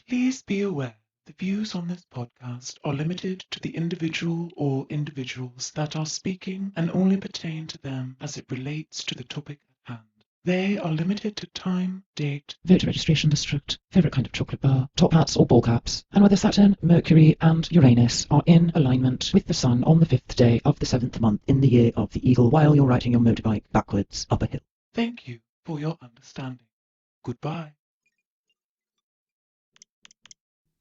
Please be aware the views on this podcast are limited to the individual or individuals that are speaking and only pertain to them as it relates to the topic at hand. They are limited to time, date, voter registration district, favourite kind of chocolate bar, top hats or ball caps, and whether Saturn, Mercury, and Uranus are in alignment with the Sun on the 5th day of the 7th month in the year of the Eagle while you're riding your motorbike backwards up a hill. Thank you for your understanding. Goodbye.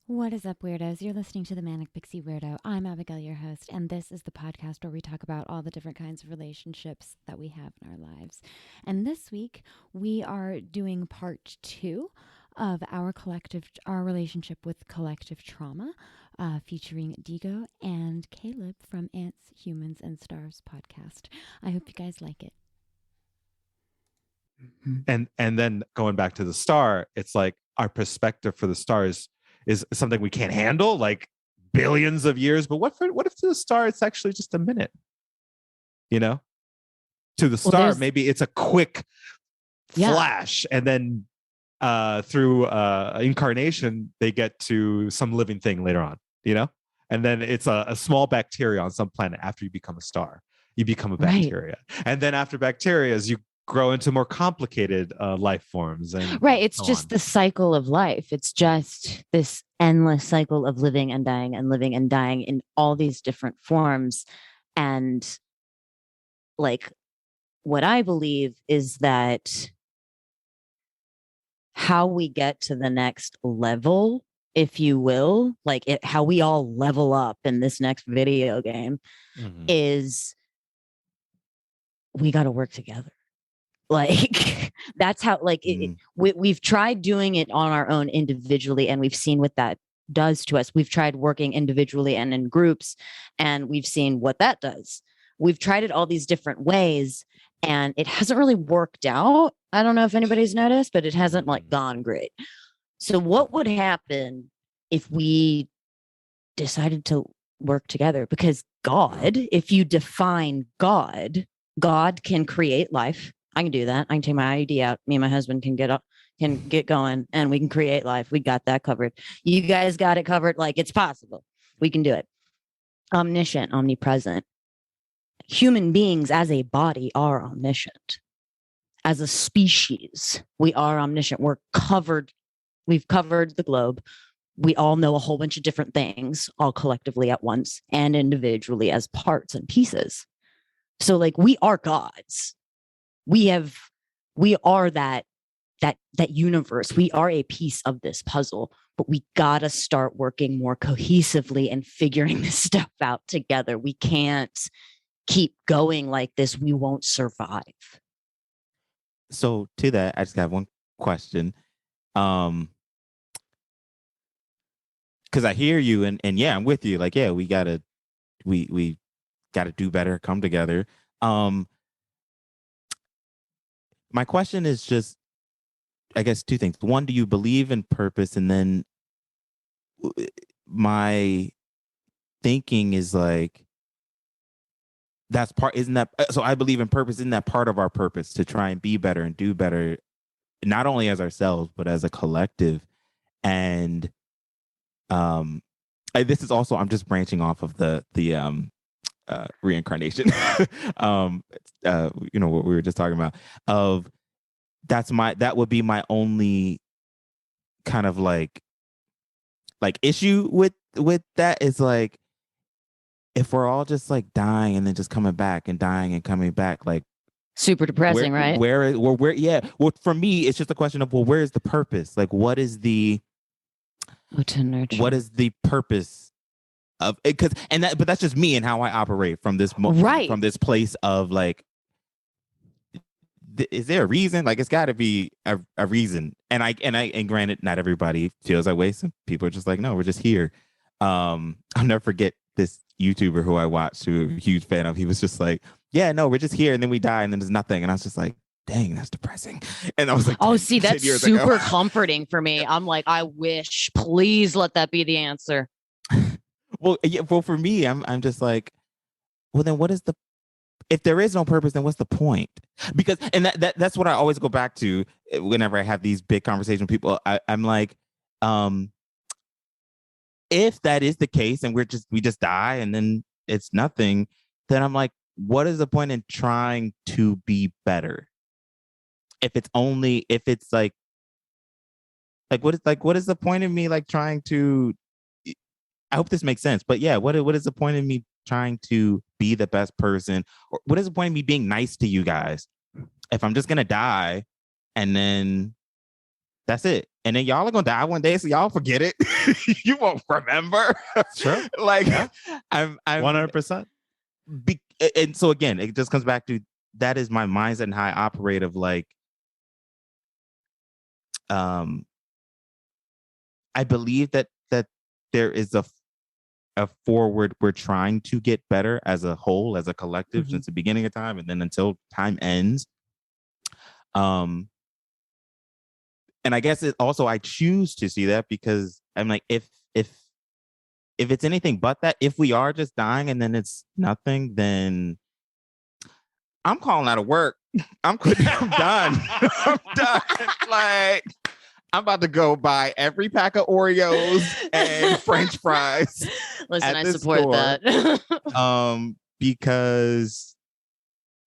What is up, weirdos? You're listening to the Manic Pixie Weirdo. I'm Abigail, your host, and this is the podcast where we talk about all the different kinds of relationships that we have in our lives. And this week, we are doing part 2 of our relationship with collective trauma, featuring Digo and Caleb from Ants, Humans, and Stars podcast. I hope you guys like it. And then going back to the star, it's like our perspective for the stars is something we can't handle, like billions of years. But what if to the star it's actually just a minute? You know, to the star maybe it's a quick flash, and then through incarnation they get to some living thing later on. You know, and then it's a small bacteria on some planet. After you become a star, you become a bacteria, and then after bacteria, you grow into more complicated life forms. And it's just the cycle of life. It's just this endless cycle of living and dying in all these different forms. And like, what I believe is that how we get to the next level, if you will, how we all level up in this next video game is we got to work together. Like, that's how, we've tried doing it on our own individually, and we've seen what that does to us. We've tried working individually and in groups, and we've seen what that does. We've tried it all these different ways, and it hasn't really worked out. I don't know if anybody's noticed, but it hasn't gone great. So what would happen if we decided to work together? Because God, if you define God can create life. I can do that. I can take my ID out. Me and my husband can get going, and we can create life. We got that covered. You guys got it covered. It's possible. We can do it. Omniscient, omnipresent. Human beings as a body are omniscient. As a species, we are omniscient. We've covered the globe. We all know a whole bunch of different things, all collectively at once and individually as parts and pieces. So we are gods. We are that universe. We are a piece of this puzzle, but we gotta start working more cohesively and figuring this stuff out together. We can't keep going like this. We won't survive. So to that, I just have one question. Because I hear you, and yeah, I'm with you. We gotta do better, come together. My question is just, I guess, two things. One, do you believe in purpose? And then my thinking is that's part, isn't that, so I believe in purpose. Isn't that part of our purpose, to try and be better and do better, not only as ourselves, but as a collective? And this is also, I'm just branching off of the reincarnation. What we were just talking about, that would be my only kind of issue with that, is if we're all just dying and then just coming back and dying and coming back, super depressing, right? Well, for me, it's just a question of, where is the purpose? What is the purpose of it? But that's just me and how I operate from this from this place of is there a reason? It's got to be a reason. And granted, not everybody feels that way. Some people are just no, we're just here. I'll never forget this YouTuber who I watched, who I'm a huge fan of. He was just yeah, no, we're just here, and then we die, and then there's nothing. And I was just dang, that's depressing. And I was oh, see, that's super comforting for me. I'm I wish, please let that be the answer. Well, for me, I'm just well, then what is if there is no purpose, then what's the point? Because, and that's what I always go back to whenever I have these big conversations with people. I'm if that is the case and we just die and then it's nothing, then I'm like, what is the point in trying to be better? If it's like what is the point of me like trying to, I hope this makes sense, but yeah, what is the point of me trying to be the best person? Or what is the point of me being nice to you guys if I'm just gonna die and then that's it? And then y'all are gonna die one day, so y'all forget it. You won't remember. Sure. Like Yeah. I'm 100%. And so again, it just comes back to that is my mindset and how I operate of like, I believe that there is a forward. We're trying to get better as a whole, as a collective, since the beginning of time, and then until time ends. And I guess it also I choose to see that because I'm like, if it's anything but that, if we are just dying and then it's nothing, then I'm calling out of work. I'm quitting. I'm done. I'm done. Like, I'm about to go buy every pack of Oreos and French fries. Listen, I this support store. that. Because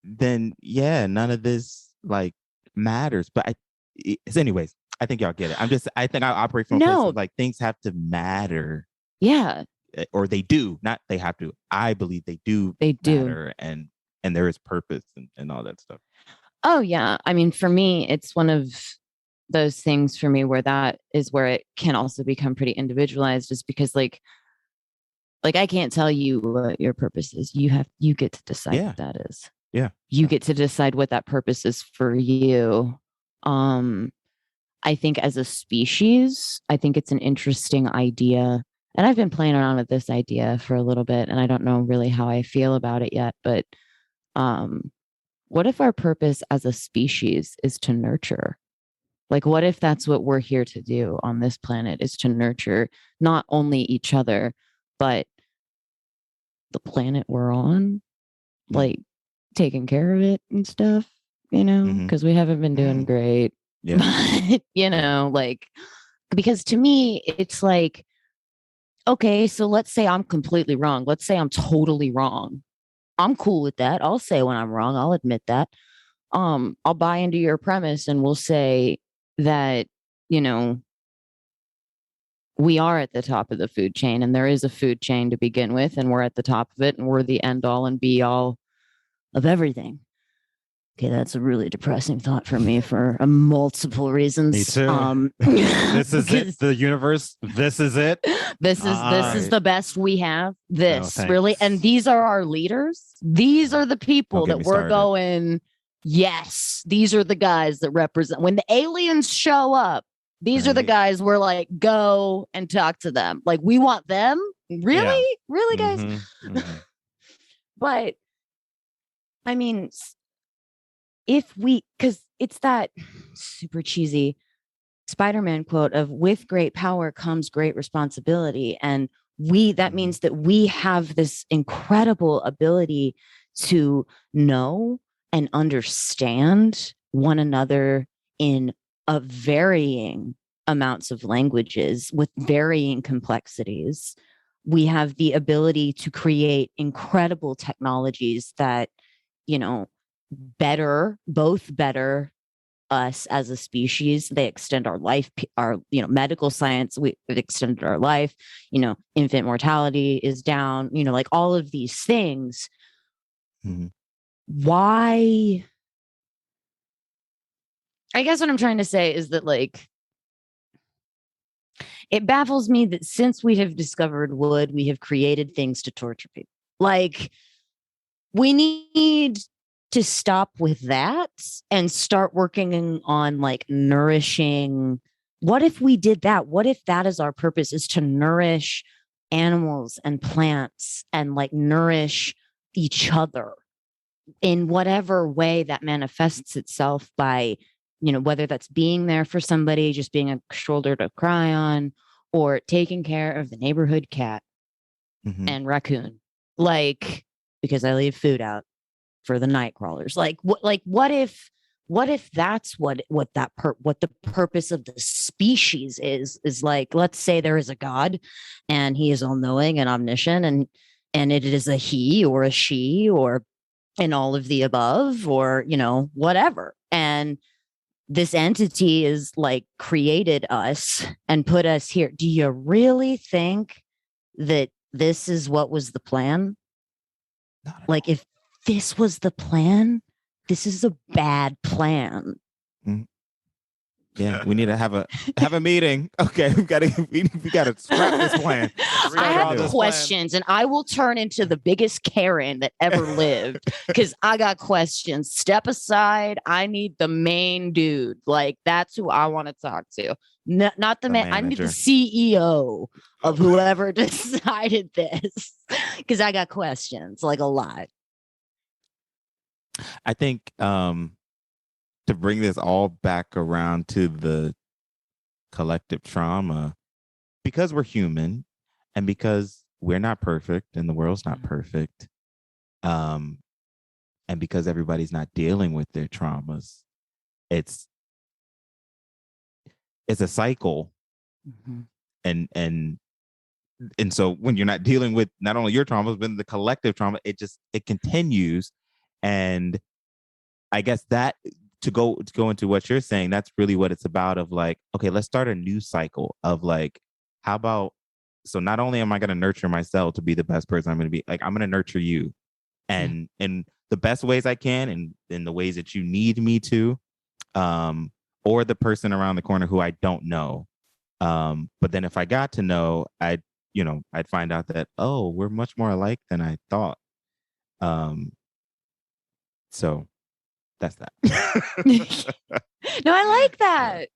then, yeah, none of this like matters. But anyways, I think y'all get it. I think I operate from a place of like things have to matter. Yeah. Or they do. Not they have to. I believe they do. They do. Matter and there is purpose and all that stuff. Oh yeah. I mean, for me, it's one of those things for me where that is where it can also become pretty individualized, is because like I can't tell you what your purpose is. You get to decide what that is. Yeah. You get to decide what that purpose is for you. I think as a species, I think it's an interesting idea. And I've been playing around with this idea for a little bit, and I don't know really how I feel about it yet, but what if our purpose as a species is to nurture? Like, what if that's what we're here to do on this planet, is to nurture not only each other, but the planet we're on, like taking care of it and stuff, you know, because we haven't been doing great. Yeah. But, you know, like, because to me, it's like, okay, so let's say I'm completely wrong. Let's say I'm totally wrong. I'm cool with that. I'll say when I'm wrong. I'll admit that. I'll buy into your premise and we'll say that, you know, we are at the top of the food chain and there is a food chain to begin with, and we're at the top of it and we're the end all and be all of everything. Okay, that's a really depressing thought for me for multiple reasons. Me too. This is it. The universe. This is it. This is the best we have. This No, really, and these are our leaders. These are the people that we're going. Yes, these are the guys that represent. When the aliens show up, these are the guys we're like, go and talk to them. Like, we want them. Really, really, guys. But I mean, if we, because it's that super cheesy Spider-Man quote of "with great power comes great responsibility," and that means that we have this incredible ability to know and understand one another in a varying amounts of languages with varying complexities. We have the ability to create incredible technologies that, you know, both better us as a species. They extend our life, our, you know, medical science, we've extended our life, you know, infant mortality is down, you know, like all of these things. Why? I guess what I'm trying to say is that, like, it baffles me that since we have discovered wood, we have created things to torture people. Like, we need to stop with that and start working on like nourishing. What if we did that? What if that is our purpose, is to nourish animals and plants and like nourish each other in whatever way that manifests itself by, you know, whether that's being there for somebody, just being a shoulder to cry on, or taking care of the neighborhood cat and raccoon, like, because I leave food out for the night crawlers. Like, what if what if that's what the purpose of the species is like, let's say there is a God and he is all knowing and omniscient, and it is a he or a she or in all of the above, or, you know, whatever. And this entity is like created us and put us here. Do you really think that this is what was the plan? Like, if this was the plan, this is a bad plan. Yeah, we need to have a meeting. Okay, we gotta scrap this plan. I have questions, and I will turn into the biggest Karen that ever lived because I got questions. Step aside. I need the main dude. Like, that's who I want to talk to. Not the man. I need the CEO of whoever decided this because I got questions, like a lot. I think to bring this all back around to the collective trauma, because we're human and because we're not perfect and the world's not perfect, and because everybody's not dealing with their traumas, it's a cycle. And so when you're not dealing with not only your traumas but the collective trauma, it continues. And I guess that to go into what you're saying, that's really what it's about, of like, okay, let's start a new cycle of like, how about, so not only am I going to nurture myself to be the best person I'm going to be, like, I'm going to nurture you and in the best ways I can, and in the ways that you need me to, or the person around the corner who I don't know. But then if I got to know, I'd find out that, oh, we're much more alike than I thought. So that's that. No, I like that.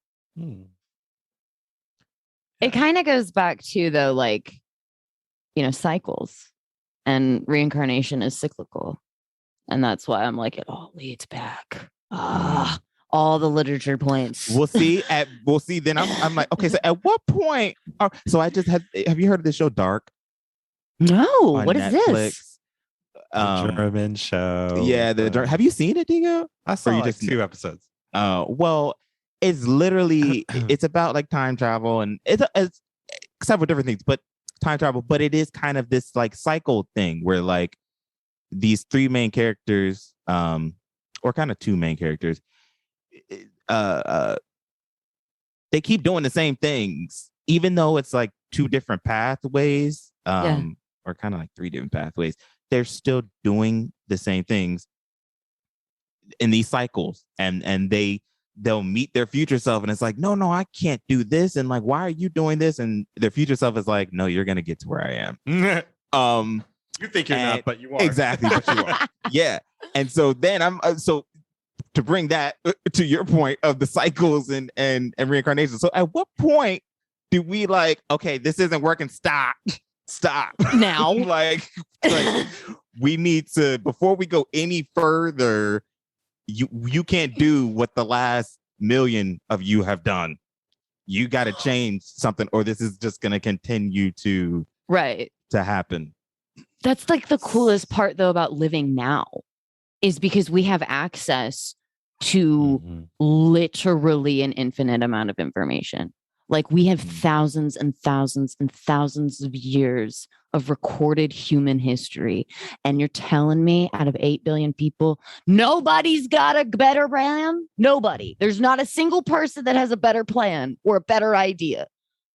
It kind of goes back to, though, like, you know, cycles, and reincarnation is cyclical. And that's why I'm like, it all leads back. All the literature points. We'll see. Then I'm like, okay, so at what point? So I just have you heard of this show Dark? No. What is Netflix? This? German show. Yeah, have you seen it, Digo? I saw like 2 episodes. Well, it's literally it's about like time travel, and it's several different things, but time travel. But it is kind of this like cycle thing where like these 3 main characters, or kind of 2 main characters, they keep doing the same things, even though it's like 2 different pathways, or kind of like 3 different pathways. They're still doing the same things in these cycles, and they'll meet their future self, and it's like, no, I can't do this, and like, why are you doing this? And their future self is like, no, you're gonna get to where I am. You think you're not, but you are. Exactly, but you are. Yeah. And so then so to bring that to your point of the cycles and reincarnation. So at what point do we like, okay, this isn't working, stop now? like we need to, before we go any further, you can't do what the last million of you have done. You got to change something, or this is just going to continue to happen. That's like the coolest part, though, about living now, is because we have access to literally an infinite amount of information. Like, we have thousands and thousands and thousands of years of recorded human history. And you're telling me out of 8 billion people, nobody's got a better plan? Nobody. There's not a single person that has a better plan or a better idea.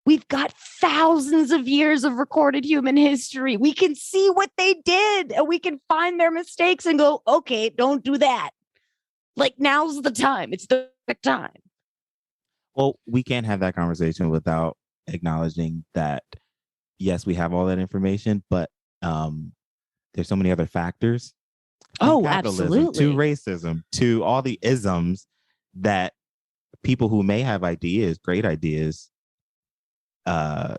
We've got thousands of years of recorded human history. We can see what they did, and we can find their mistakes and go, okay, don't do that. Like, now's the time. It's the time. Well, we can't have that conversation without acknowledging that, yes, we have all that information, but there's so many other factors. Oh, absolutely. To racism, to all the isms that people who may have ideas, great ideas, they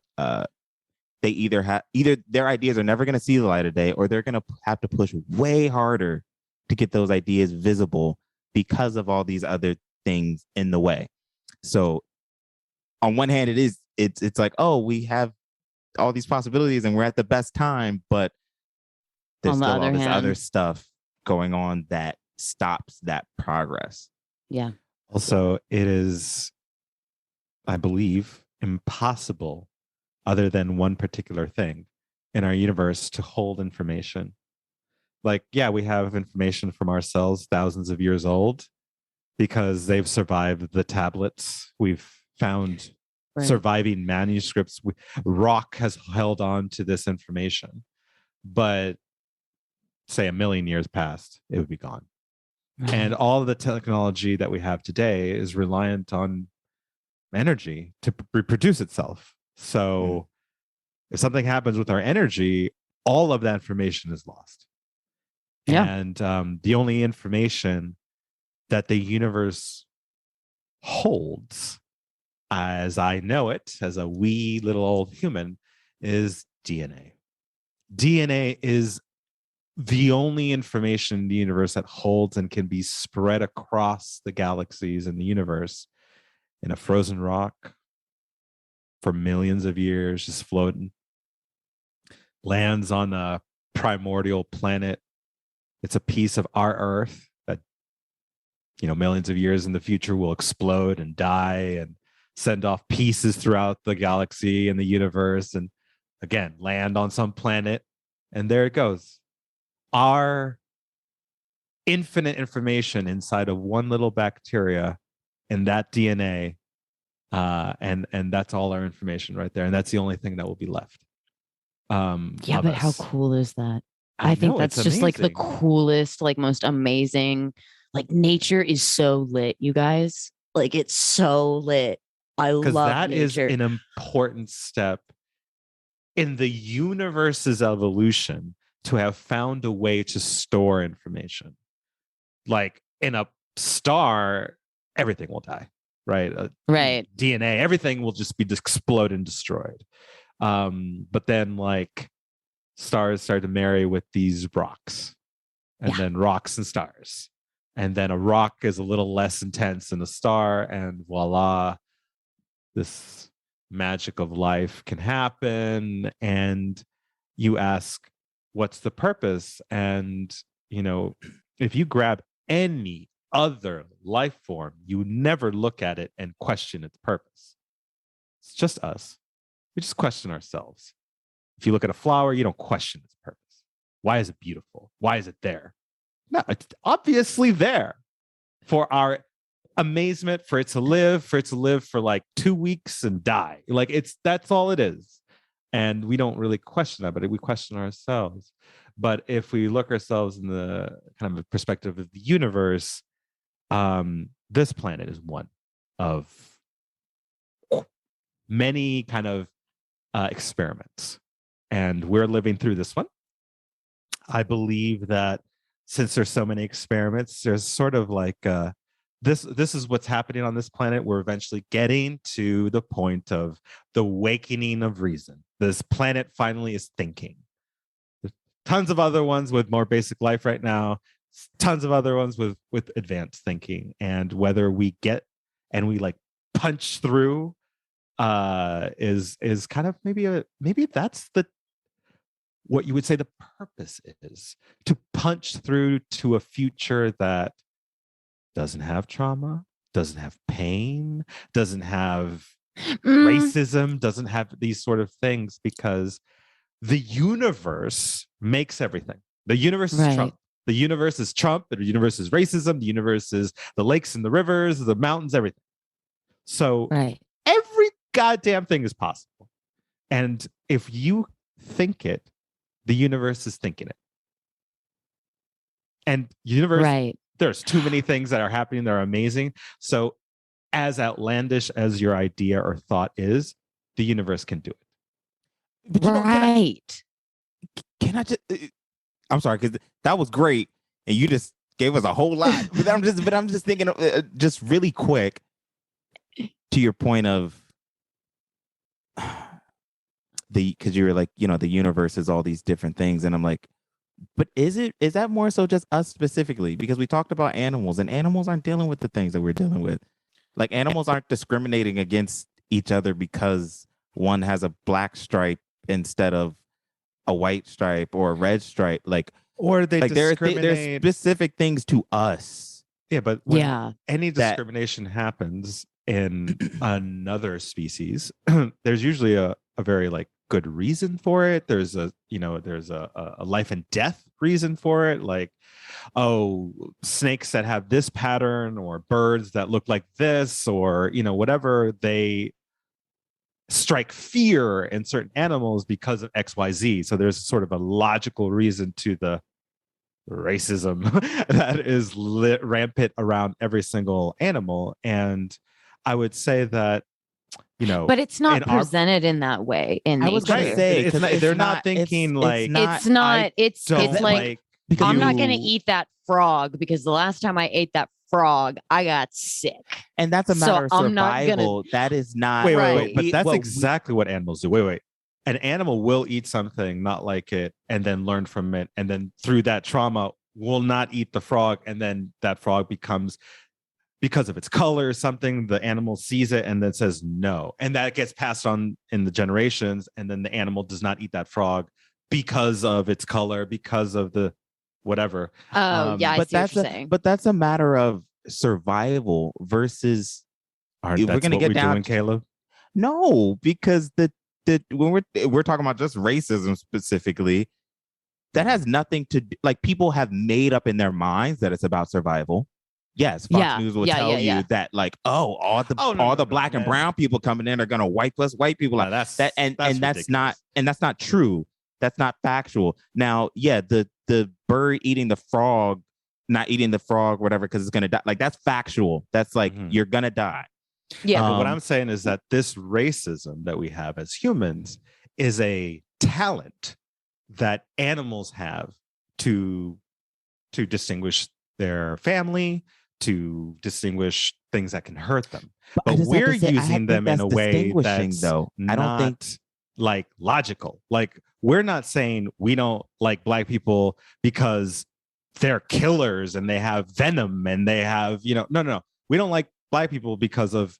either their ideas are never going to see the light of day, or they're going to have to push way harder to get those ideas visible because of all these other things in the way. So on one hand, it's like, oh, we have all these possibilities and we're at the best time, but there's still all this other stuff going on that stops that progress. Yeah. Also, it is, I believe, impossible, other than one particular thing in our universe, to hold information. Like, yeah, we have information from our cells thousands of years old because they've survived the tablets. We've found surviving manuscripts. Rock has held on to this information. But say 1,000,000 years past, it would be gone. And all of the technology that we have today is reliant on energy to reproduce itself. So if something happens with our energy, all of that information is lost. Yeah. And the only information that the universe holds, as I know it, as a wee little old human, is DNA. DNA is the only information in the universe that holds and can be spread across the galaxies in the universe in a frozen rock for millions of years, just floating. Lands on a primordial planet. It's a piece of our Earth that, millions of years in the future will explode and die and send off pieces throughout the galaxy and the universe. And again, land on some planet. And there it goes. Our infinite information inside of one little bacteria and that DNA, and that's all our information right there, and that's the only thing that will be left. Yeah, but how cool is that? I think know, that's it's just like the amazing. coolest, like most amazing. Like nature is so lit, you guys. Like it's so lit. I Because love that is nature. an important step in the universe's evolution, to have found a way to store information. Like in a star, everything will die, right? Right. DNA, everything will just be exploded and destroyed. But then like stars start to marry with these rocks, and then rocks and stars. And then a rock is a little less intense than a star, and voila, this magic of life can happen. And you ask, what's the purpose? And, if you grab any other life form, you never look at it and question its purpose. It's just us. We just question ourselves. If you look at a flower, you don't question its purpose. Why is it beautiful? Why is it there? No, it's obviously there for our amazement, for it to live for like 2 weeks and die. Like that's all it is. And we don't really question that, but we question ourselves. But if we look ourselves in the kind of perspective of the universe, this planet is one of many kind of experiments. And we're living through this one. I believe that since there's so many experiments, there's sort of like this is what's happening on this planet. We're eventually getting to the point of the awakening of reason. This planet finally is thinking. There's tons of other ones with more basic life right now, tons of other ones with advanced thinking. And whether we get and we like punch through is kind of maybe that's what you would say the purpose is, to punch through to a future that doesn't have trauma, doesn't have pain, doesn't have racism, doesn't have these sort of things, because the universe makes everything. The universe is Trump. The universe is Trump. The universe is racism. The universe is the lakes and the rivers, the mountains, everything. So every goddamn thing is possible. And if you think it, the universe is thinking it. And universe, there's too many things that are happening that are amazing. So as outlandish as your idea or thought is, the universe can do it. But can I just I'm sorry, because that was great. And you just gave us a whole lot. but I'm just thinking just really quick to your point of because you were like, the universe is all these different things. And I'm like, but is that more so just us specifically? Because we talked about animals, and animals aren't dealing with the things that we're dealing with. Like animals aren't discriminating against each other because one has a black stripe instead of a white stripe or a red stripe. Like, or they like there's specific things to us Yeah, but when Yeah. any That- discrimination happens in another species, there's usually a very like good reason for it. There's a a life and death reason for it. Like, oh, snakes that have this pattern, or birds that look like this, or whatever, they strike fear in certain animals because of XYZ. So there's sort of a logical reason to the racism that is rampant around every single animal. And I would say that, But it's not in our- presented in that way in I was nature. gonna say It's 'cause not- they're not thinking like, It's not. It's don't like because I'm not you- going to eat that frog because the last time I ate that frog, I got sick. and that's a So matter of I'm not gonna- survival. That is not wait, Right. but that's exactly what animals do. Wait. An animal will eat something, not like it, and then learn from it. And then through that trauma, will not eat the frog. And then that frog becomes, because of its color, something, the animal sees it and then says no. And that gets passed on in the generations. And then the animal does not eat that frog because of its color, because of the whatever. Oh, yeah, I but see what that's you're saying. but that's a matter of survival versus Aren't If we're that's gonna what get we're down doing, to- Caleb? no, because the when we're talking about just racism specifically, that has nothing to do, like, people have made up in their minds that it's about survival. Yes, Fox Yeah, News will yeah, tell yeah, you yeah. that, like, all the black and man. brown people coming in are gonna wipe us white people out. That's That and that's not ridiculous. true. That's not factual. Now, yeah, the bird eating the frog, not eating the frog, whatever, because it's gonna die. Like, that's factual. That's like, Mhm. you're gonna die. Yeah. But what Um, I'm saying is that this racism that we have as humans is a talent that animals have to distinguish their family, to distinguish things that can hurt them. I But just have to we're say, I using think them in that's a way distinguishing, that's though. I don't not think like logical. Like, we're not saying we don't like black people because they're killers and they have venom and they have, no. We don't like black people because of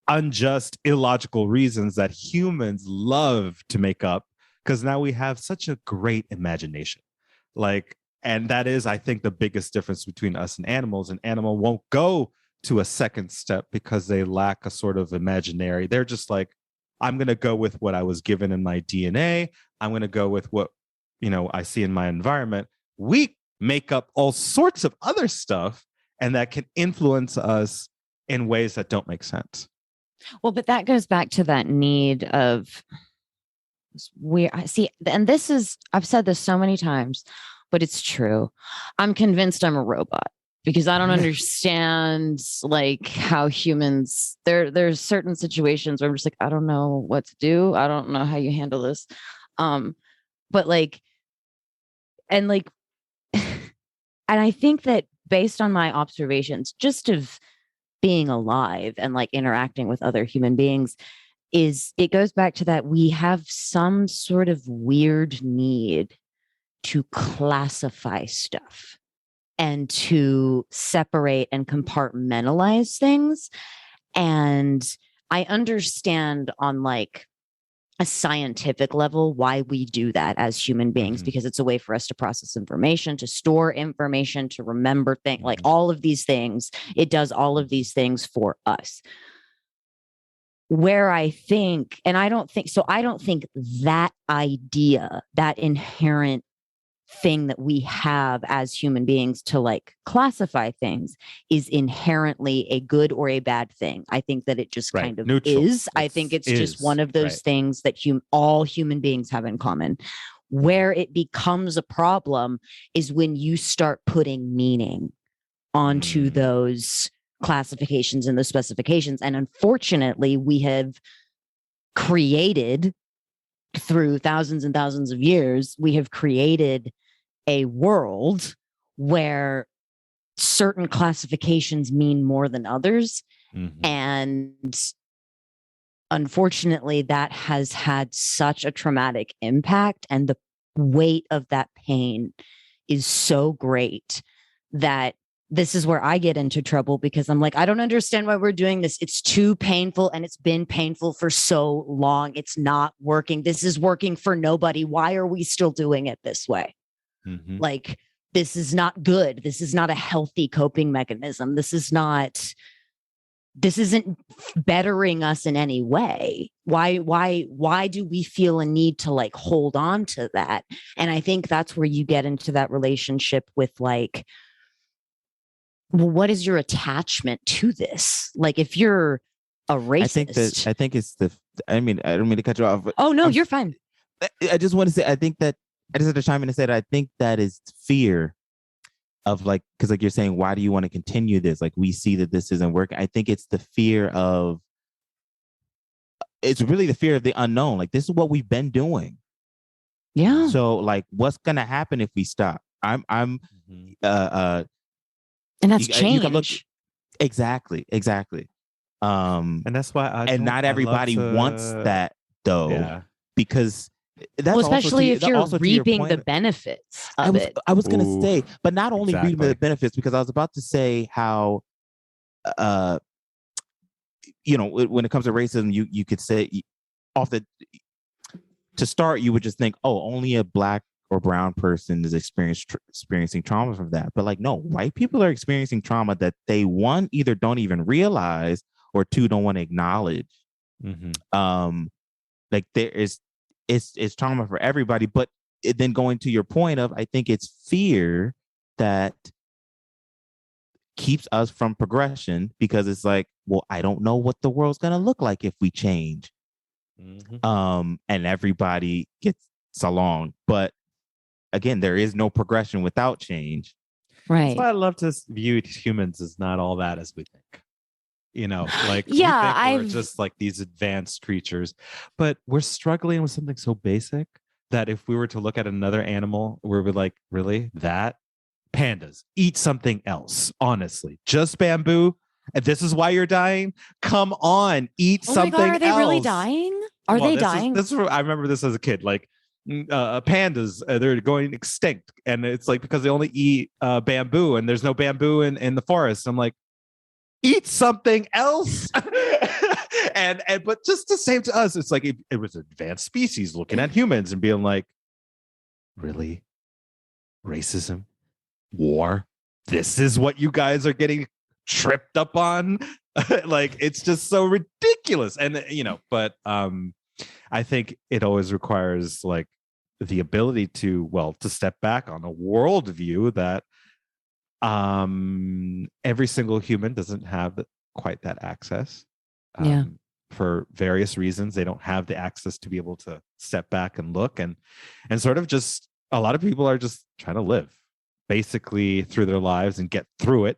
unjust, illogical reasons that humans love to make up, because now we have such a great imagination. Like, and that is, I think, the biggest difference between us and animals. An animal won't go to a second step because they lack a sort of imaginary. They're just like, I'm going to go with what I was given in my DNA. I'm going to go with what, I see in my environment. We make up all sorts of other stuff, and that can influence us in ways that don't make sense. Well, but that goes back to that need of I see, and this is, I've said this so many times, but it's true. I'm convinced I'm a robot because I don't understand like how humans, there's certain situations where I'm just like, I don't know what to do. I don't know how you handle this. But like, and like, and I think that based on my observations, just of being alive and like interacting with other human beings, it goes back to that we have some sort of weird need to classify stuff and to separate and compartmentalize things. And I understand on like a scientific level why we do that as human beings, Mhm. because it's a way for us to process information, to store information, to remember things, like all of these things. It does all of these things for us. Where I think, and I don't think that idea, that inherent thing that we have as human beings to like classify things, is inherently a good or a bad thing. I think that it just Right. kind of Neutral. is. I think it's just one of those Right. things that all human beings have in common. Where it becomes a problem is when you start putting meaning onto those classifications and the specifications. And unfortunately, we have created, through thousands and thousands of years, we have created a world where certain classifications mean more than others. Mhm. And unfortunately, that has had such a traumatic impact. And the weight of that pain is so great that this is where I get into trouble, because I'm like, I don't understand why we're doing this. It's too painful, and it's been painful for so long. It's not working. This is working for nobody. Why are we still doing it this way? Mhm. Like, this is not good. This is not a healthy coping mechanism. This isn't bettering us in any way. Why do we feel a need to like hold on to that? And I think that's where you get into that relationship with like, well, what is your attachment to this? Like if you're a racist. I think it's I don't mean to cut you off. But oh no, you're fine. I just want to say, I think that I just had to chime in and say that I think that is fear of like, because like you're saying, why do you want to continue this? Like we see that this isn't working. I think it's really the fear of the unknown. Like this is what we've been doing. Yeah. So like, what's gonna happen if we stop? And that's change. You can look, exactly. And that's why not everybody wants that though, because that's especially if you're reaping the benefits of it. I was gonna say, but not only exactly. reaping the benefits, because I was about to say how, when it comes to racism, you could say to start, you would just think, oh, only a Black or brown person is experiencing trauma from that. But like, no, white people are experiencing trauma that they, one, either don't even realize, or two, don't want to acknowledge. Like it's trauma for everybody. But then going to your point of, I think it's fear that keeps us from progression, because it's like, well, I don't know what the world's gonna look like if we change. And everybody gets along, but again, there is no progression without change. Right. That's why I love to view humans as not all that as we think. Like yeah, we're just like these advanced creatures, but we're struggling with something so basic that if we were to look at another animal, we would like, really? That? Pandas, eat something else. Honestly, just bamboo. And this is why you're dying? Come on, eat something else. Are they really dying? Are they dying? I remember this as a kid. Like pandas, they're going extinct, and it's like because they only eat bamboo, and there's no bamboo in the forest. I'm like, eat something else. and but just the same to us, it's like it was an advanced species looking at humans and being like, really? Racism? War? This is what you guys are getting tripped up on? Like, it's just so ridiculous. And but I think it always requires like the ability to step back on a worldview that every single human doesn't have quite that access. For various reasons, they don't have the access to be able to step back and look and sort of just, a lot of people are just trying to live basically through their lives and get through it.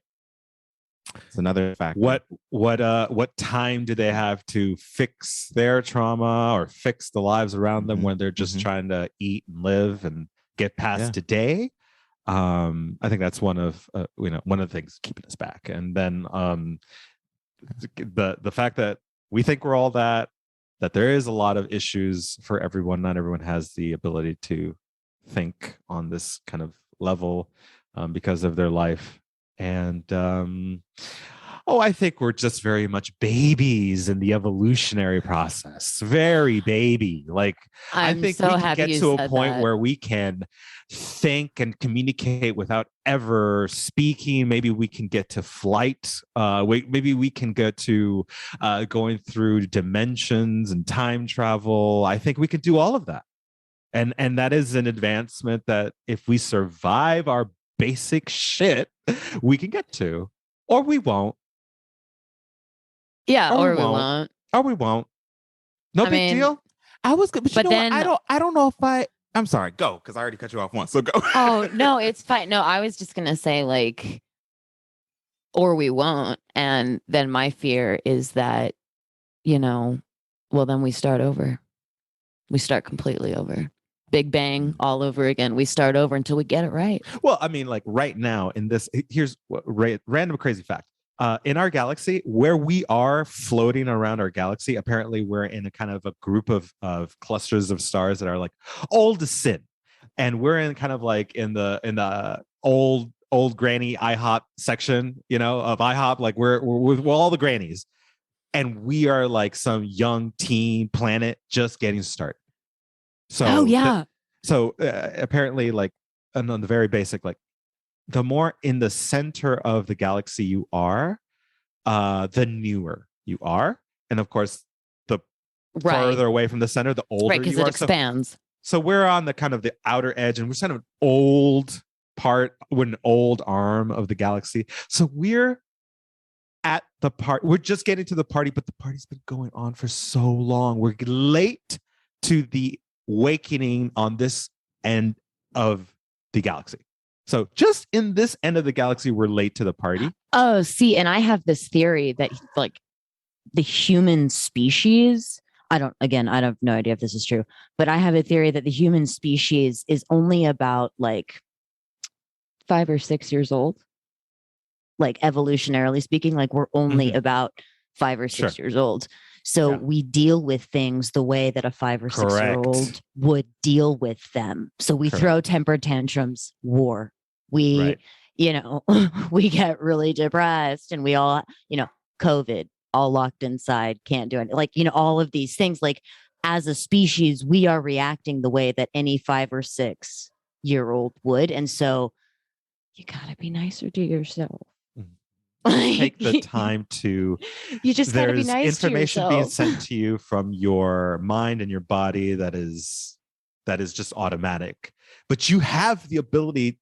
It's another factor. What time do they have to fix their trauma or fix the lives around them when they're just trying to eat and live and get past today? I think that's one of the things keeping us back. And then the fact that we think we're all that there is a lot of issues for everyone. Not everyone has the ability to think on this kind of level because of their life. And I think we're just very much babies in the evolutionary process. Very baby. Like, I think so we can get to a point where we can think and communicate without ever speaking. Maybe we can get to flight. Maybe we can get to going through dimensions and time travel. I think we could do all of that. And that is an advancement that if we survive our basic shit, we can get to, or we won't. Yeah, or we won't. Or we won't. No big deal. I was good, but then I don't know if I'm sorry, go, because I already cut you off once. So go. Oh no, it's fine. No, I was just gonna say like, or we won't. And then my fear is that, then we start over. We start completely over. Big bang all over again. We start over until we get it right. Well, I mean, like right now in this, here's random crazy fact. In our galaxy, where we are floating around our galaxy, apparently we're in a kind of a group of clusters of stars that are like old as sin. And we're in kind of like in the old granny IHOP section, of IHOP. Like we're with all the grannies. And we are like some young teen planet just getting started. So, apparently, like, on the very basic, like, the more in the center of the galaxy you are, the newer you are. And of course, the farther away from the center, the older right, because you it are. expands. So we're on the kind of the outer edge, and we're kind of an old part, with an old arm of the galaxy. So we're at the part. We're just getting to the party, but the party's been going on for so long. We're late to the awakening on this end of the galaxy. So just in this end of the galaxy, we're late to the party. Oh, see, and I have this theory that like the human species, I have no idea if this is true, but I have a theory that the human species is only about like 5 or 6 years old. Like evolutionarily speaking, like we're only about 5 or 6 years old. So we deal with things the way that a 5 or 6 year old would deal with them. So we throw temper tantrums, war. We, we get really depressed, and we all, COVID, all locked inside, can't do it. Like, all of these things, like as a species, we are reacting the way that any 5 or 6 year old would. And so you gotta be nicer to yourself. Take the time to. You just gotta be nice to information yourself. being sent to you from your mind and your body that is just automatic, but you have the ability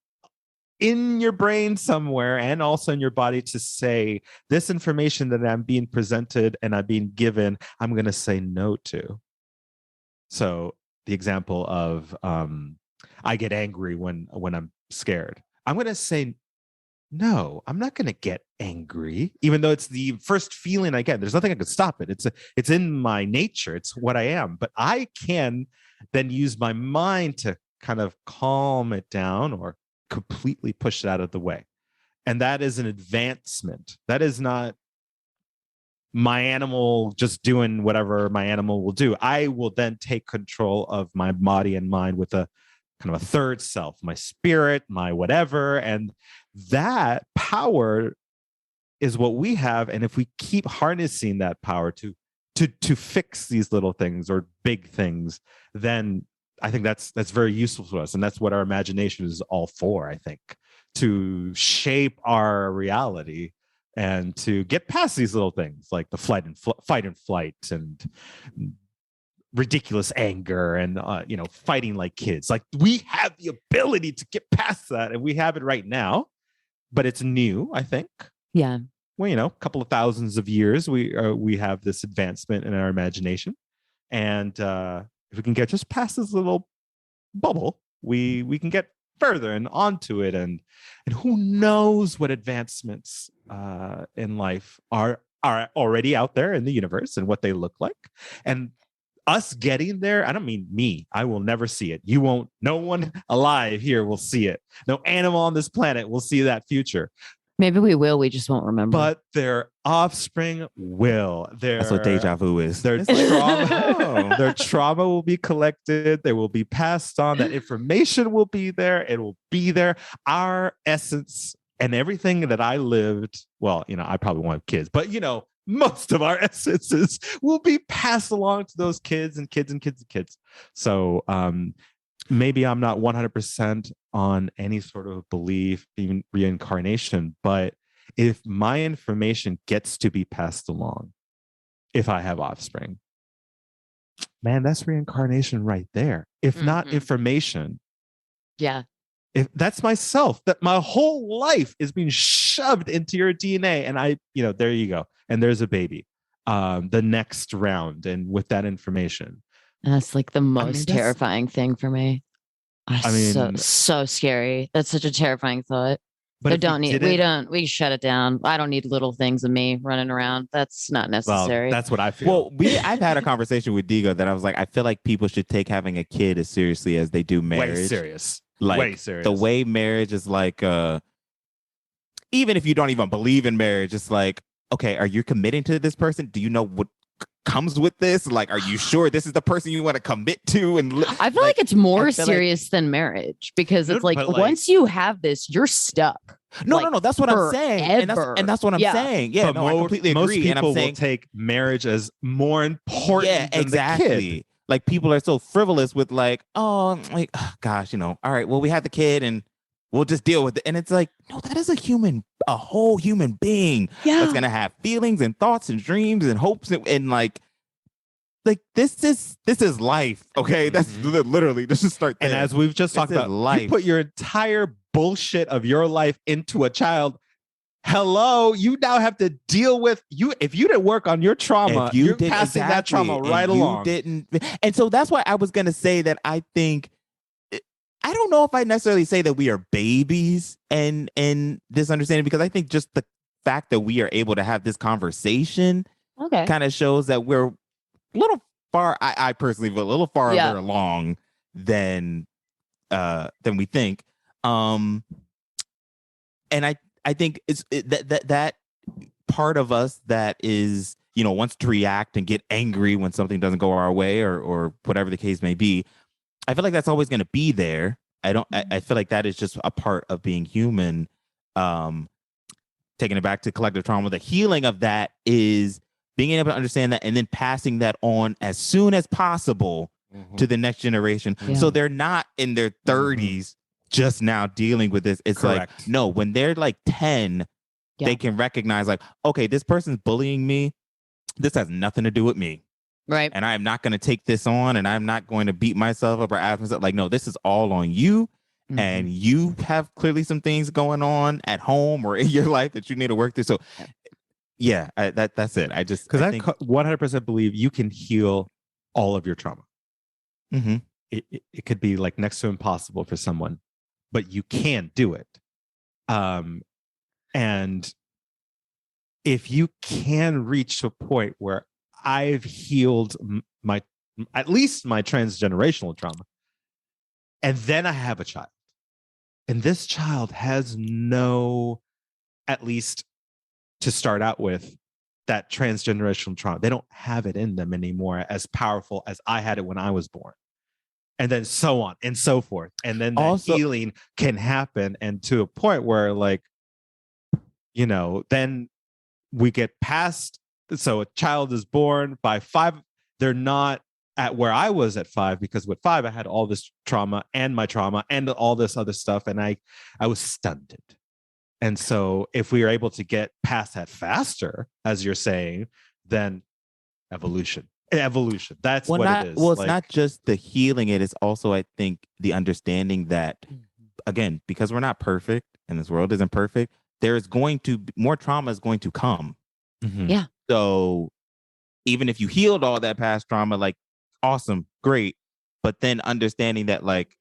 in your brain somewhere and also in your body to say, this information that I'm being presented and I'm being given, I'm going to say no to. So the example of I get angry when I'm scared. I'm going to say, no, I'm not going to get angry, even though it's the first feeling I get. There's nothing I can stop it. It's in my nature. It's what I am. But I can then use my mind to kind of calm it down or completely push it out of the way. And that is an advancement. That is not my animal just doing whatever my animal will do. I will then take control of my body and mind with a kind of a third self, my spirit, my whatever. And that power is what we have. And if we keep harnessing that power to fix these little things or big things, then I think that's very useful to us. And that's what our imagination is all for, I think, to shape our reality and to get past these little things like the fight and flight and ridiculous anger and fighting like kids. Like, we have the ability to get past that, and we have it right now, but it's new, I think. Yeah. Well, a couple of thousands of years, we have this advancement in our imagination, and if we can get just past this little bubble, we can get further and onto it, and who knows what advancements in life are already out there in the universe and what they look like. And us getting there, I don't mean me. I will never see it. You won't. No one alive here will see it. No animal on this planet will see that future. Maybe we will. We just won't remember. But their offspring will. That's what deja vu is. Their trauma, their trauma will be collected. They will be passed on. That information will be there. It will be there. Our essence and everything that I lived. Well, I probably won't have kids, but most of our essences will be passed along to those kids and kids and kids and kids. So maybe I'm not 100% on any sort of belief in reincarnation, but if my information gets to be passed along, if I have offspring, man, that's reincarnation right there. If not information. Yeah. If that's myself, that my whole life is being shoved into your DNA, and there you go. And there's a baby, the next round. And with that information, that's like the most terrifying thing for me. So scary. That's such a terrifying thought. But we shut it down. I don't need little things of me running around. That's not necessary. Well, that's what I feel. Well, I've had a conversation with Digo that I was like, I feel like people should take having a kid as seriously as they do marriage. Way serious. Like, way serious. The way marriage is like, even if you don't even believe in marriage, it's like, okay, are you committing to this person? Do you know what comes with this? Like, are you sure this is the person you want to commit to? And I feel like it's more serious than marriage, because it's like once you have this, you're stuck. No, that's what I'm saying. And that's what I'm saying. Yeah, I completely agree. Most people will take marriage as more important than the kid. Like, people are so frivolous with like, gosh, all right, well, we had the kid and we'll just deal with it. And it's like, no, that is a whole human being that's gonna have feelings and thoughts and dreams and hopes and like this is life. Okay, that's literally just start there. And as we've just talked about, life. You put your entire bullshit of your life into a child. Hello, you now have to deal with you. If you didn't work on your trauma, you're passing that trauma right along. And so that's why I was gonna say that I think, I don't know if I necessarily say that we are babies and this understanding, because I think just the fact that we are able to have this conversation kind of shows that we're a little far. I personally feel a little farther along than we think. And I think it's that part of us that is, wants to react and get angry when something doesn't go our way or whatever the case may be. I feel like that's always going to be there. I feel like that is just a part of being human. Taking it back to collective trauma, the healing of that is being able to understand that and then passing that on as soon as possible to the next generation. Yeah. So they're not in their 30s just now dealing with this. It's Correct. Like, no, when they're like 10, they can recognize like, okay, this person's bullying me. This has nothing to do with me. Right. And I'm not going to take this on, and I'm not going to beat myself up or ask myself like, no, this is all on you. And you have clearly some things going on at home or in your life that you need to work through. So yeah, that's it. I think 100% believe you can heal all of your trauma. It could be like next to impossible for someone, but you can do it. And if you can reach to a point where I've healed at least my transgenerational trauma, and then I have a child, and this child has no, at least to start out with, that transgenerational trauma. They don't have it in them anymore as powerful as I had it when I was born. And then so on and so forth. And then that healing can happen, and to a point where like, then we get past. So a child is born by 5. They're not at where I was at 5, because with 5, I had all this trauma and my trauma and all this other stuff. And I was stunted. And so if we are able to get past that faster, as you're saying, then evolution. That's what it is. Well, it's not just the healing. It is also, I think, the understanding that, again, because we're not perfect and this world isn't perfect, there's going to more trauma is going to come. Yeah. So even if you healed all that past trauma, like, awesome, great. But then understanding that, like,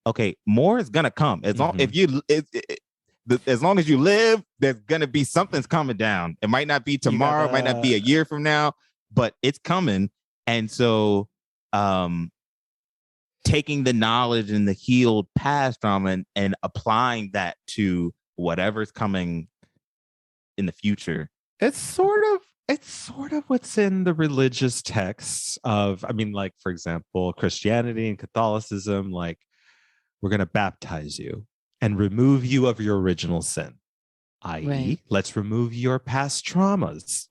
okay, more is gonna come. As long as long as you live, there's gonna be something's coming down. It might not be tomorrow, it might not be a year from now, but it's coming. And so taking the knowledge and the healed past trauma and applying that to whatever's coming in the future. It's sort of what's in the religious texts of, like, for example, Christianity and Catholicism, like, we're going to baptize you and remove you of your original sin, i.e., let's remove your past traumas.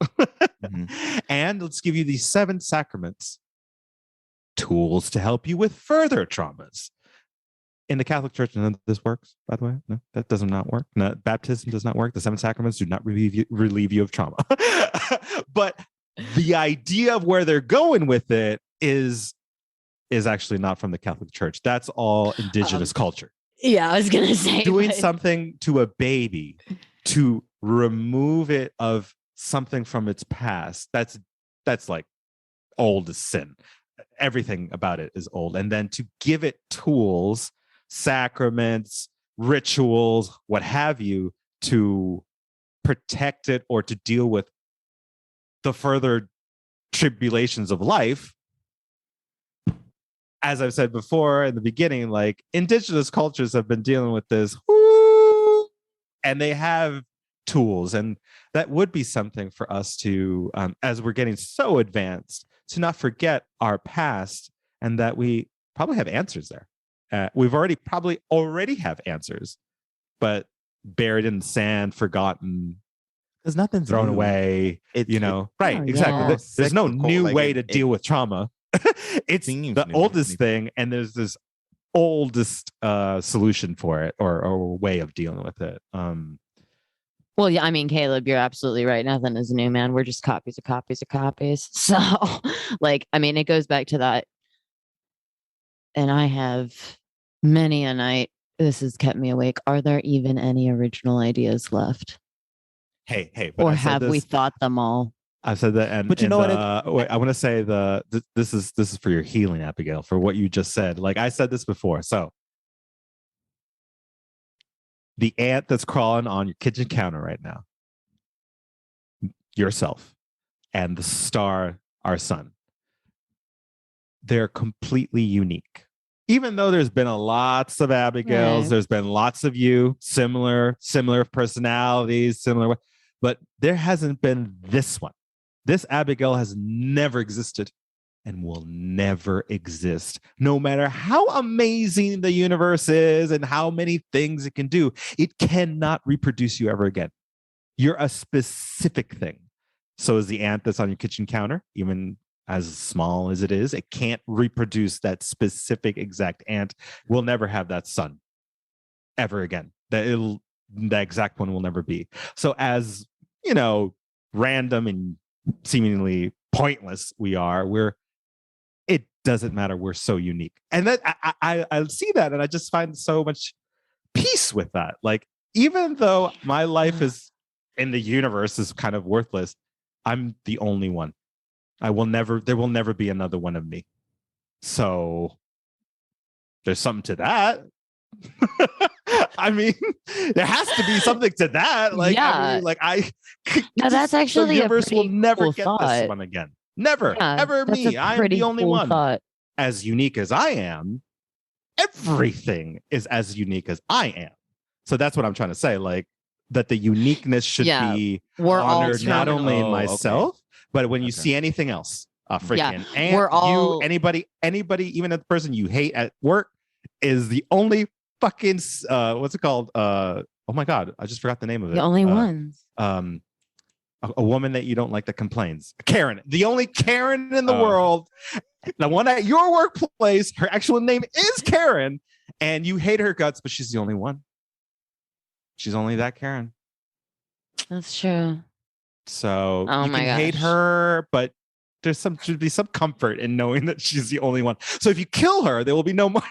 And let's give you these 7 sacraments, tools to help you with further traumas. In the Catholic Church, none of this works, by the way. No, that does not work. No, baptism does not work. The 7 sacraments do not relieve you of trauma. But the idea of where they're going with it is actually not from the Catholic Church. That's all indigenous culture. Yeah, I was going to say. Doing something to a baby to remove it of something from its past, that's like old as sin. Everything about it is old. And then to give it tools, sacraments, rituals, what have you, to protect it or to deal with the further tribulations of life. As I've said before in the beginning, like, indigenous cultures have been dealing with this, and they have tools, and that would be something for us to, as we're getting so advanced, to not forget our past, and that we probably have answers there. We've probably already have answers, but buried in the sand, forgotten, there's nothing thrown away. Exactly. Yeah. There's no new way to deal with trauma. It's the oldest thing, and there's this oldest solution for it or way of dealing with it. Well, yeah, I mean, Caleb, you're absolutely right. Nothing is new, man. We're just copies of copies of copies. So, like, I mean, it goes back to that. And I have many a night. This has kept me awake. Are there even any original ideas left? Hey, but or have we thought them all? I said that, and But you know what? Wait, I want to say this is for your healing, Abigail, for what you just said. Like I said this before. So the ant that's crawling on your kitchen counter right now, yourself, and the star, our sun, they're completely unique. Even though there's been lots of Abigails, Right. there's been lots of you, similar personalities, similar, but there hasn't been this one. This Abigail has never existed and will never exist. No matter how amazing the universe is and how many things it can do, it cannot reproduce you ever again. You're a specific thing. So is the ant that's on your kitchen counter, even as small as it is, it can't reproduce that specific exact ant. Will never have that sun ever again. That exact one will never be. So as, random and seemingly pointless it doesn't matter. We're so unique. And that I see that and I just find so much peace with that. Like, even though my life is in the universe is kind of worthless, I'm the only one. There will never be another one of me. So there's something to that. I mean, there has to be something to that. Like, Yeah. No, that's actually the universe will never cool get thought. this one again. Never, Yeah, ever that's me. a I am pretty the only cool one. thought. As unique as I am, everything is as unique as I am. So that's what I'm trying to say. Like, that the uniqueness should be We're all honored not terminal. only in Oh, myself, but when you Okay. see anything else. Freaking ant, we're all- anybody, even the person you hate at work is the only fucking what's it called? Oh my god, I just forgot the name of it. The only ones. A woman that you don't like that complains. Karen, the only Karen in the Oh. world. The one at your workplace, her actual name is Karen, and you hate her guts, but she's the only one. She's only that Karen. That's true. So Oh you my can hate gosh. her, but should be some comfort in knowing that she's the only one. So if you kill her, there will be no more.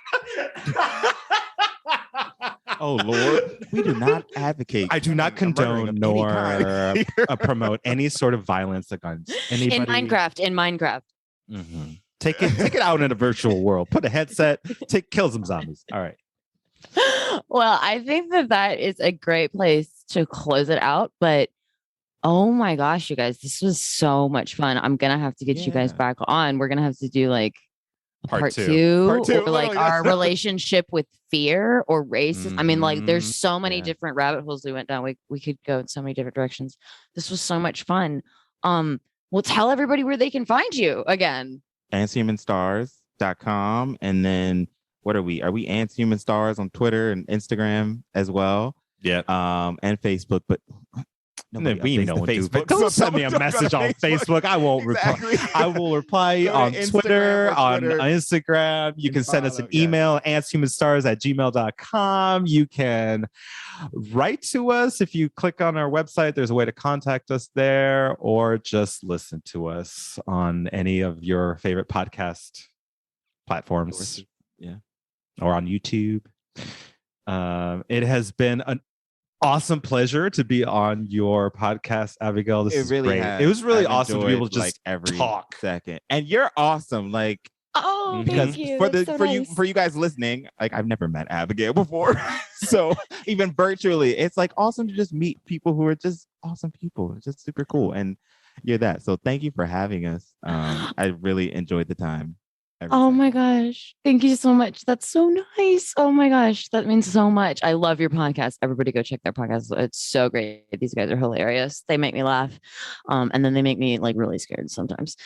Oh Lord, we do not advocate. I do not murdering condone of any nor kind. promote any sort of violence against anybody. In Minecraft. Mhm. Take it out in a virtual world. Put a headset. Kill some zombies. All right. Well, I think that is a great place to close it out. But oh my gosh, you guys, this was so much fun. I'm gonna have to get you guys Yeah. back on. We're gonna have to do like part two. two, Part two, or like literally, our yes. relationship with fear or racism. I mean, like, there's so many Yeah. different rabbit holes we went down. We could go in so many different directions. This was so much fun. Well, tell everybody where they can find you again. antshumansstars.com. And then what are we? Are we antshumanstars on Twitter and Instagram as well? Yeah. And Facebook, but nobody We updates know the Facebook. Facebook. Don't So send me a don't go to message on Facebook. I won't Exactly. reply. I will reply Go to on Instagram Twitter, or on Twitter. Instagram. You And can send us an follow, yeah. email, antshumanstars@gmail.com. You can write to us. If you click on our website, there's a way to contact us there, or just listen to us on any of your favorite podcast platforms. Yeah. Or on YouTube. It has been an awesome pleasure to be on your podcast, Abigail. This is great. has. It was really I've awesome to be able enjoyed, to just like every talk. second. And you're awesome. Like, Oh, because thank you. for That's the so for nice. you guys listening, like, I've never met Abigail before. So even virtually, it's like awesome to just meet people who are just awesome people. It's just super cool. And you're that. So thank you for having us. I really enjoyed the time. every Oh my second. gosh. Thank you so much. That's so nice. Oh my gosh. That means so much. I love your podcast. Everybody go check their podcast. It's so great. These guys are hilarious. They make me laugh. And then they make me like really scared sometimes.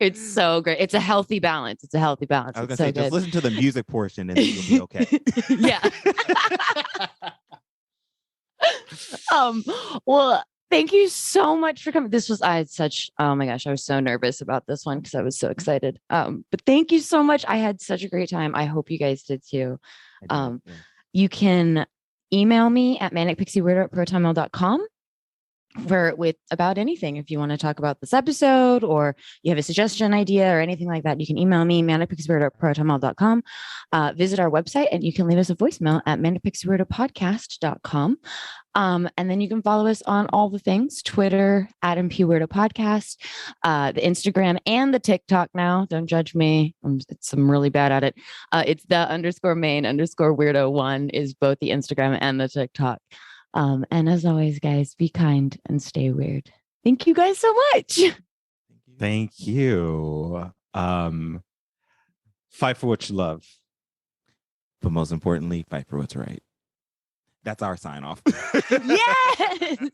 It's so great. It's a healthy balance. It's a healthy balance. I was It's gonna so say, just good. listen to the music portion and then you'll be okay. Yeah. Well, Thank you so much for coming. I had such, oh my gosh, I was so nervous about this one because I was so excited. But thank you so much. I had such a great time. I hope you guys did too. Yeah. You can email me at manicpixieweirdo@protonmail.com with about anything. If you want to talk about this episode or you have a suggestion idea or anything like that, you can email me manicpixieweirdo@protonmail.com. Visit our website and you can leave us a voicemail at manicpixieweirdo.podcast.com. And then you can follow us on all the things: Twitter @MPWeirdo Podcast, the Instagram and the TikTok now. Don't judge me. I'm really bad at it. It's the _main_weirdo1 is both the Instagram and the TikTok. And as always, guys, be kind and stay weird. Thank you guys so much. Thank you. Fight for what you love. But most importantly, fight for what's right. That's our sign off. Yes.